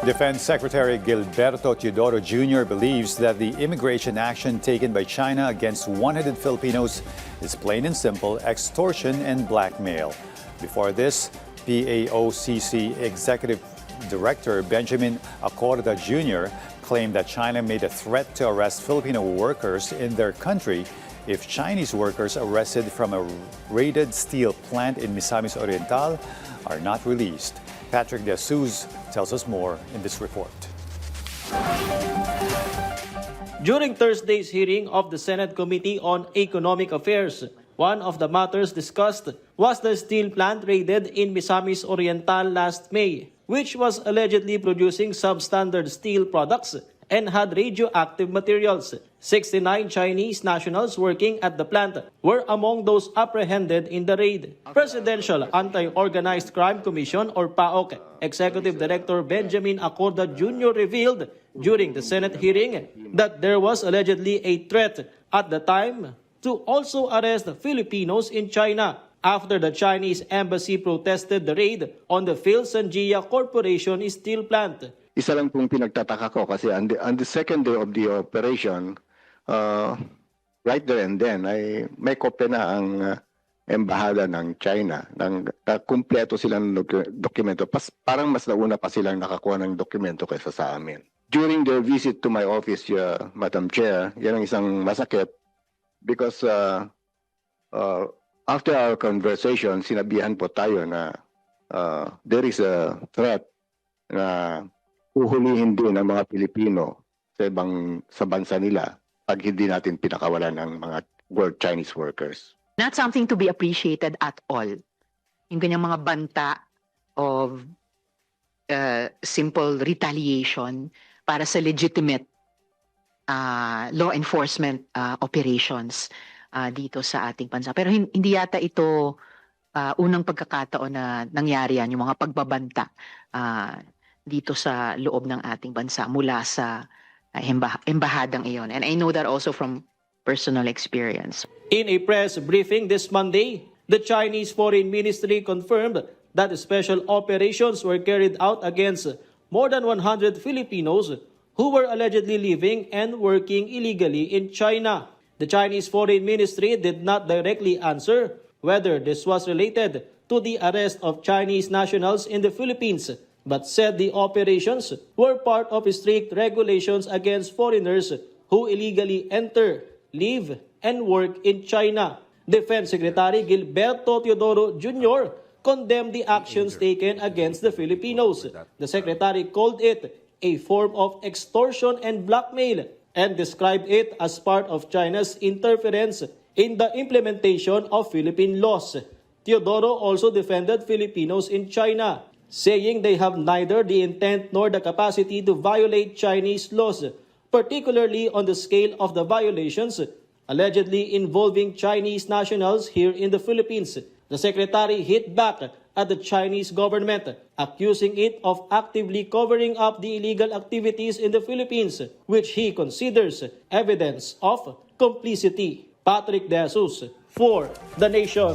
Defense Secretary Gilberto Teodoro Jr. believes that the immigration action taken by China against 100 Filipinos is plain and simple extortion and blackmail. Before this, PAOCC Executive Director Benjamin Acorda Jr. claimed that China made a threat to arrest Filipino workers in their country if Chinese workers arrested from a raided steel plant in Misamis Oriental are not released. Patrick De Jesus tells us more in this report. During Thursday's hearing of the Senate Committee on Economic Affairs, one of the matters discussed was the steel plant raided in Misamis Oriental last May, which was allegedly producing substandard steel products and had radioactive materials. 69 Chinese nationals working at the plant were among those apprehended in the raid. Presidential Anti-Organized Crime Commission or PAOC Executive Director Benjamin Acorda Jr. revealed during the Senate hearing that there was allegedly a threat at the time to also arrest Filipinos in China after the Chinese embassy protested the raid on the Phil-Sanjia Corporation steel plant. Isa lang pong pinagtataka ko kasi on the second day of the operation, right there and then, ay may kopya na ang embahada ng China. Kumpleto sila ng dokumento. Parang mas nauna pa silang nakakuha ng dokumento kaysa sa amin. During their visit to my office, Madam Chair, yan ang isang masakit because after our conversation, sinabihan po tayo na there is a threat na uhulihin din ang mga Pilipino sa bansa nila pag hindi natin pinakawalan ng mga Chinese workers. Not something to be appreciated at all. Yung ganyang mga banta of simple retaliation para sa legitimate law enforcement operations dito sa ating bansa. Pero hindi yata ito unang pagkakataon na nangyari yan, yung mga pagbabanta dito sa loob ng ating bansa mula sa embahadang iyon. And I know that also from personal experience. In a press briefing this Monday, the Chinese Foreign Ministry confirmed that special operations were carried out against more than 100 Filipinos who were allegedly living and working illegally in China. The Chinese Foreign Ministry did not directly answer whether this was related to the arrest of Chinese nationals in the Philippines, but said the operations were part of strict regulations against foreigners who illegally enter, live, and work in China. Defense Secretary Gilberto Teodoro Jr. condemned the actions taken against the Filipinos. The Secretary called it a form of extortion and blackmail and described it as part of China's interference in the implementation of Philippine laws. Teodoro also defended Filipinos in China, saying they have neither the intent nor the capacity to violate Chinese laws, particularly on the scale of the violations allegedly involving Chinese nationals here in the Philippines. The Secretary hit back at the Chinese government, accusing it of actively covering up the illegal activities in the Philippines, which he considers evidence of complicity. Patrick De Jesus for The Nation.